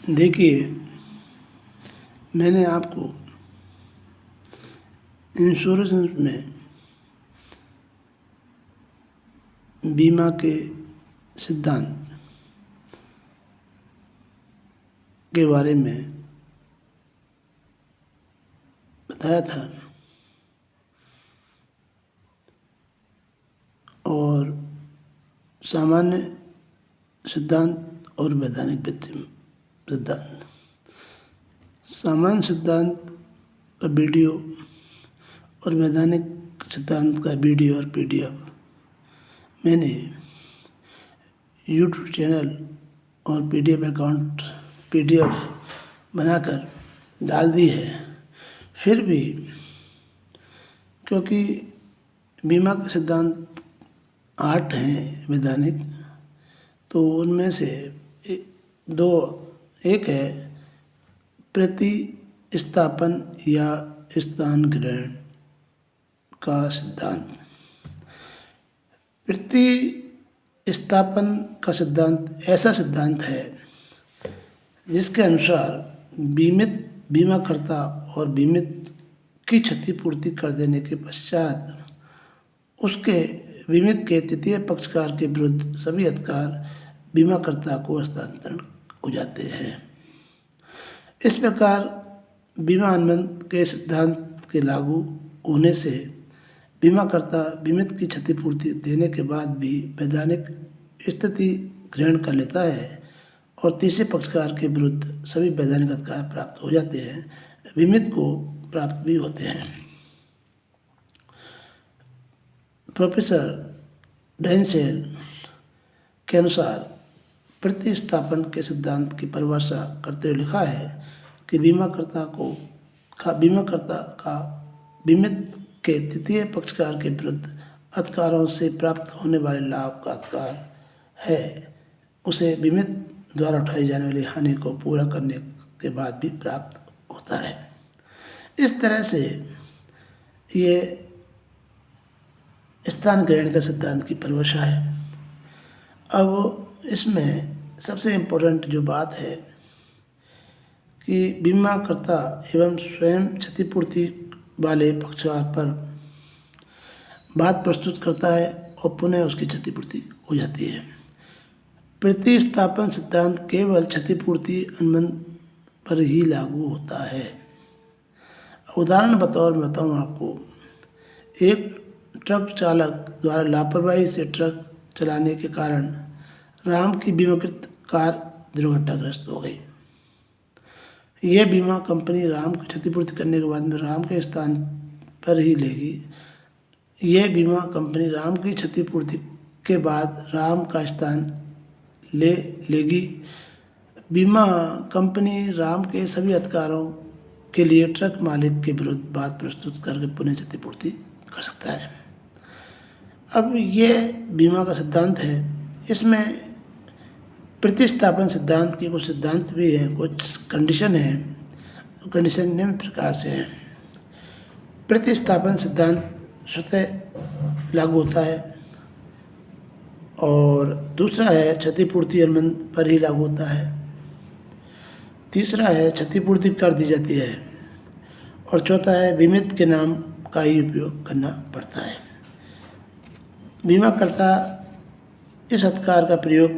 देखिए, मैंने आपको इंश्योरेंस में बीमा के सिद्धांत के बारे में बताया था और सामान्य सिद्धांत और वैधानिक सिद्धांत। सामान्य सिद्धांत का वीडियो और वैधानिक सिद्धांत का वीडियो और पीडीएफ मैंने यूट्यूब चैनल और पीडीएफ अकाउंट पीडीएफ बनाकर डाल दी है। फिर भी क्योंकि बीमा के सिद्धांत 8 हैं वैधानिक, तो उनमें से एक है प्रतिस्थापन या स्थान ग्रहण का सिद्धांत। प्रतिस्थापन का सिद्धांत ऐसा सिद्धांत है जिसके अनुसार बीमाकर्ता और बीमित की क्षतिपूर्ति कर देने के पश्चात उसके बीमित के तृतीय पक्षकार के विरुद्ध सभी अधिकार बीमाकर्ता को हस्तांतरण हो जाते हैं। इस प्रकार बीमा अनुबंध के सिद्धांत के लागू होने से बीमाकर्ता बीमित की क्षतिपूर्ति देने के बाद भी वैधानिक स्थिति ग्रहण कर लेता है और तीसरे पक्षकार के विरुद्ध सभी वैधानिक अधिकार प्राप्त हो जाते हैं, बीमित को प्राप्त भी होते हैं। प्रोफेसर डेंसेल के अनुसार प्रतिस्थापन के सिद्धांत की परिभाषा करते हुए लिखा है कि बीमाकर्ता का बीमित के तृतीय पक्षकार के विरुद्ध अधिकारों से प्राप्त होने वाले लाभ का अधिकार है, उसे बीमित द्वारा उठाई जाने वाली हानि को पूरा करने के बाद भी प्राप्त होता है। इस तरह से ये स्थान ग्रहण का सिद्धांत की परिभाषा है। अब इसमें सबसे इम्पोर्टेंट जो बात है कि बीमाकर्ता एवं स्वयं क्षतिपूर्ति वाले पक्षकार पर बात प्रस्तुत करता है और पुनः उसकी क्षतिपूर्ति हो जाती है। प्रतिस्थापन सिद्धांत केवल क्षतिपूर्ति अनुबंध पर ही लागू होता है। उदाहरण बतौर में बताऊँ आपको, एक ट्रक चालक द्वारा लापरवाही से ट्रक चलाने के कारण राम की बीमाकृत कार दुर्घटनाग्रस्त हो गई। यह बीमा कंपनी राम की क्षतिपूर्ति करने के बाद में राम के स्थान पर ही लेगी। यह बीमा कंपनी राम की क्षतिपूर्ति के बाद राम का स्थान ले लेगी। बीमा कंपनी राम के सभी अधिकारों के लिए ट्रक मालिक के विरुद्ध बात प्रस्तुत करके पुनः क्षतिपूर्ति कर सकता है। अब ये बीमा का सिद्धांत है। इसमें प्रतिस्थापन सिद्धांत की कुछ सिद्धांत भी हैं, कुछ कंडीशन हैं। कंडीशन निम्न प्रकार से हैं। प्रतिस्थापन सिद्धांत स्वतः लागू होता है और दूसरा है क्षतिपूर्ति अनुबंध पर ही लागू होता है। तीसरा है क्षतिपूर्ति कर दी जाती है और चौथा है बीमित के नाम का ही उपयोग करना पड़ता है। बीमाकर्ता इस अधिकार का प्रयोग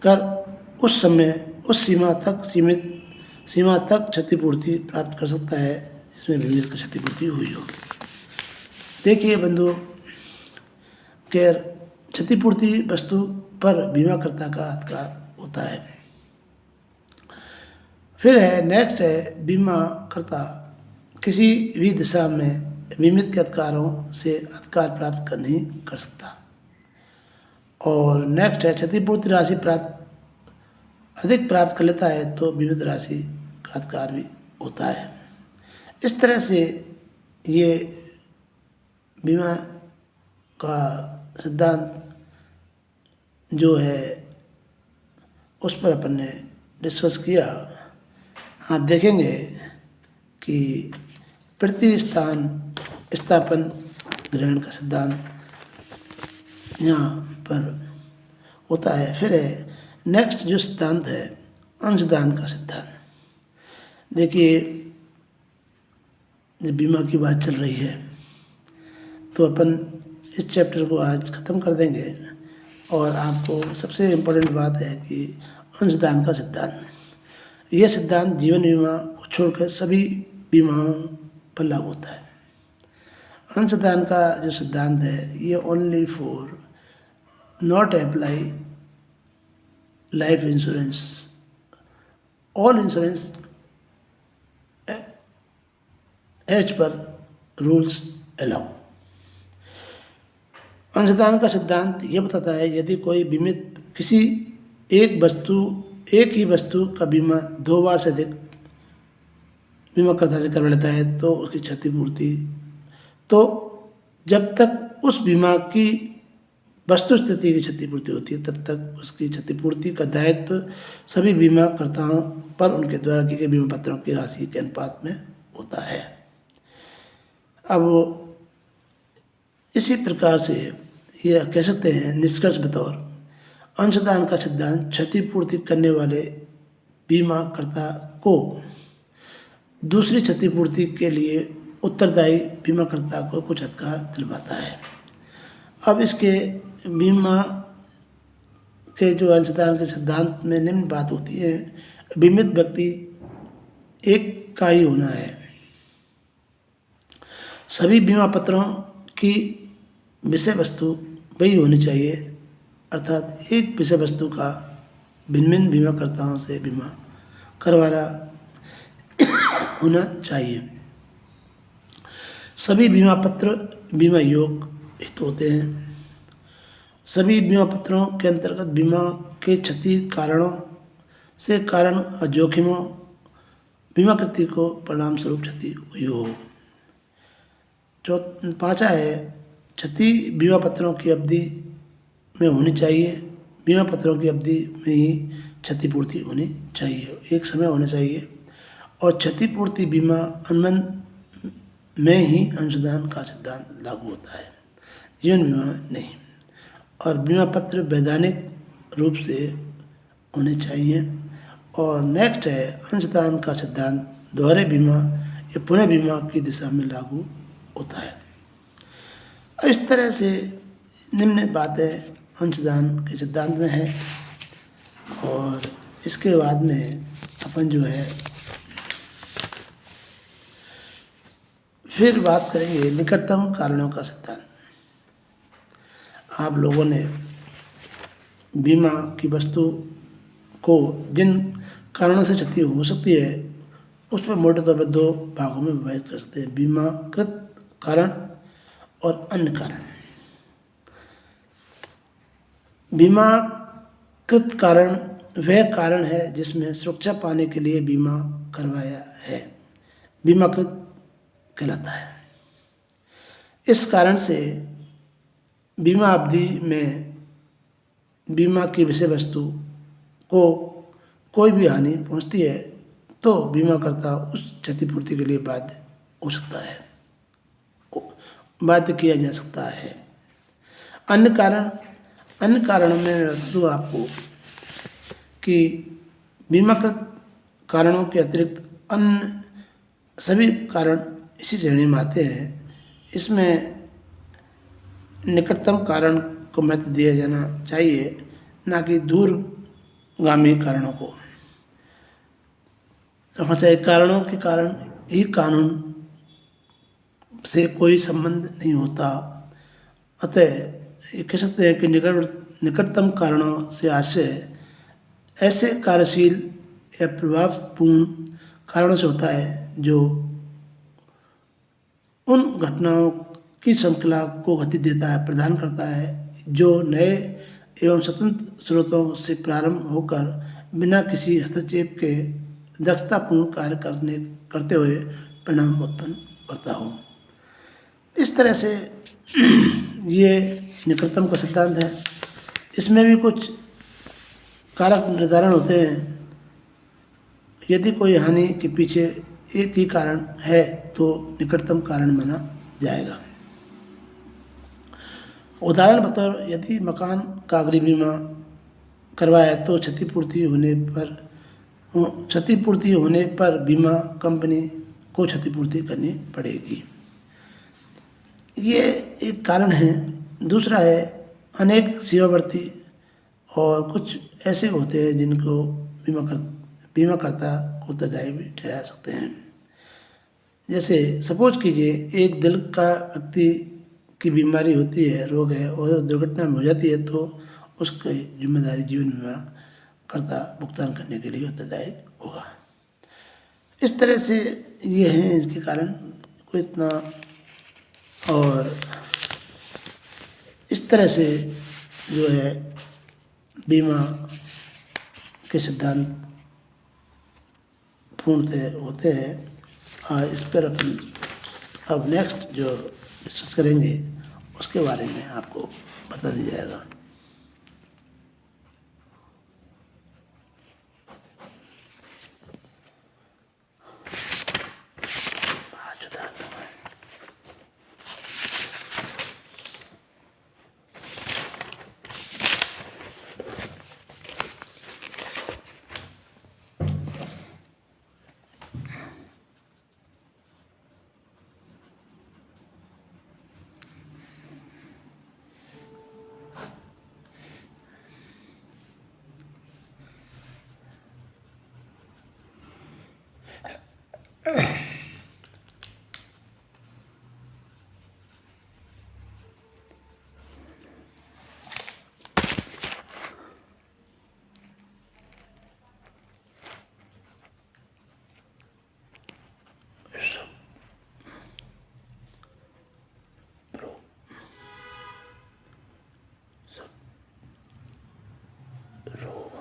कर उस सीमा तक क्षतिपूर्ति प्राप्त कर सकता है जिसमें बीमित की क्षतिपूर्ति हुई हो। देखिए बंधु, गैर क्षतिपूर्ति वस्तु पर बीमाकर्ता का अधिकार होता है। फिर है नेक्स्ट है बीमाकर्ता किसी भी दिशा में बीमित के अधिकारों से अधिकार प्राप्त नहीं कर सकता। और नेक्स्ट है क्षतिपूर्ति राशि अधिक प्राप्त कर लेता है तो बीमित राशि का अधिकार भी होता है। इस तरह से ये बीमा का सिद्धांत जो है उस पर अपन ने डिस्कस किया। आप देखेंगे कि प्रतिस्थापन ग्रहण का सिद्धांत यहाँ पर होता है। फिर है नेक्स्ट जो सिद्धांत है अंशदान का सिद्धांत। देखिए, जब बीमा की बात चल रही है तो अपन इस चैप्टर को आज ख़त्म कर देंगे और आपको सबसे इम्पोर्टेंट बात है कि अंशदान का सिद्धांत। यह सिद्धांत जीवन बीमा को छोड़कर सभी बीमाओं पर लागू होता है। अंशदान का जो सिद्धांत है ये only for not apply life insurance, all insurance as per rules allow. अंशदान का सिद्धांत ये बताता है यदि कोई बीमित किसी एक ही वस्तु का बीमा 2 बार से अधिक बीमाकर्ता से करवा लेता है तो उसकी क्षतिपूर्ति, तो जब तक उस बीमा की वस्तु स्थिति की क्षतिपूर्ति होती है तब तक उसकी क्षतिपूर्ति का दायित्व सभी बीमाकर्ताओं पर उनके द्वारा किए गए बीमा पत्रों की राशि के अनुपात में होता है। अब इसी प्रकार से यह कह सकते हैं निष्कर्ष बतौर, अंशदान का सिद्धांत क्षतिपूर्ति करने वाले बीमाकर्ता को दूसरी क्षतिपूर्ति के लिए उत्तरदायी बीमाकर्ता को कुछ अधिकार दिलवाता है। अब इसके बीमा के जो अंशदान के सिद्धांत में निम्न बात होती है, बीमित व्यक्ति एक का ही होना है। सभी बीमा पत्रों की विषय वस्तु वही होनी चाहिए, अर्थात एक विषय वस्तु का भिन्न भिन्न बीमाकर्ताओं से बीमा करवाना होना चाहिए। सभी बीमा पत्र बीमा योग्य हित होते हैं। सभी बीमा पत्रों के अंतर्गत बीमा के क्षति कारणों से कारण और जोखिमों बीमाकृति को परिणाम स्वरूप क्षति हुई हो। 5 है क्षति बीमा पत्रों की अवधि में होनी चाहिए। बीमा पत्रों की अवधि में ही क्षतिपूर्ति होनी चाहिए, एक समय होना चाहिए, और क्षतिपूर्ति बीमा अनुबंध में ही अंशदान का सिद्धांत लागू होता है, जीवन बीमा में नहीं। और बीमा पत्र वैधानिक रूप से होने चाहिए। और नेक्स्ट है अंशदान का सिद्धांत दोहरे बीमा या पुनः बीमा की दिशा में लागू होता है। इस तरह से निम्न बातें अंशदान के सिद्धांत में है। और इसके बाद में अपन जो है फिर बात करेंगे निकटतम कारणों का सिद्धांत। आप लोगों ने बीमा की वस्तु को जिन कारणों से क्षति हो सकती है उस पर मोटे तौर पर 2 भागों में विभाजित कर सकते हैं, बीमाकृत कारण और अन्य कारण। बीमाकृत कारण वह कारण है जिसमें सुरक्षा पाने के लिए बीमा करवाया है, बीमाकृत कहलाता है। इस कारण से बीमा अवधि में बीमा की विषय वस्तु को कोई भी हानि पहुंचती है तो बीमाकर्ता उस क्षतिपूर्ति के लिए बाध्य हो सकता है, बाध्य किया जा सकता है। अन्य कारणों में मैं बता आपको कि बीमाकृत कारणों के अतिरिक्त अन्य सभी कारण इसी श्रेणी में आते हैं। इसमें निकटतम कारण को महत्व दिया जाना चाहिए, ना कि दूरगामी कारणों को रखना चाहिए। कारणों के कारण ही कानून से कोई संबंध नहीं होता। अतः ये कह सकते हैं कि निकटतम कारणों से आशय ऐसे कार्यशील या प्रभावपूर्ण कारणों से होता है जो उन घटनाओं की श्रृंखला को गति देता है, प्रदान करता है, जो नए एवं स्वतंत्र स्रोतों से प्रारंभ होकर बिना किसी हस्तक्षेप के दक्षतापूर्ण कार्य करते हुए परिणाम उत्पन्न करता हो। इस तरह से ये निकटतम का सिद्धांत है। इसमें भी कुछ कारक निर्धारण होते हैं। यदि कोई हानि के पीछे एक ही कारण है तो निकटतम कारण माना जाएगा। उदाहरण बतौर यदि मकान का अग्नि बीमा करवाया तो क्षतिपूर्ति होने पर क्षतिपूर्ति होने पर बीमा कंपनी को क्षतिपूर्ति करनी पड़ेगी। ये एक कारण है। दूसरा है, अनेक सीमावर्ती और कुछ ऐसे होते हैं जिनको बीमाकर्ता को उत्तरदायी भी ठहरा सकते हैं। जैसे सपोज कीजिए एक दिल का व्यक्ति की बीमारी होती है, रोग है और दुर्घटना में हो जाती है, तो उसकी जिम्मेदारी जीवन बीमा कर्ता भुगतान करने के लिए उत्तरदायी होगा। इस तरह से ये हैं इसके कारण, कोई इतना, और इस तरह से जो है बीमा के सिद्धांत पूर्णतः होते हैं। इस पर अपन अब नेक्स्ट जो डिस्कस करेंगे उसके बारे में आपको बता दिया जाएगा। रोग